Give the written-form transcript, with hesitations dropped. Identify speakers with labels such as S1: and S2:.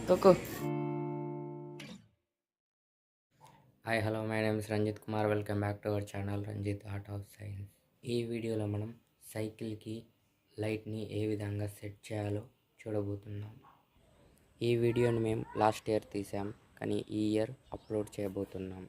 S1: తొక్కు.
S2: Hi hello my name is Ranjith Kumar. Welcome back to our channel Ranjith art of science. ఈ వీడియోలో మనం సైకిల్కి లైట్ని ఏ విధంగా సెట్ చేయాలో చూడబోతున్నాం. ఈ వీడియోని మేము లాస్ట్ ఇయర్ తీసాం, కానీ ఈ ఇయర్ అప్లోడ్ చేయబోతున్నాం.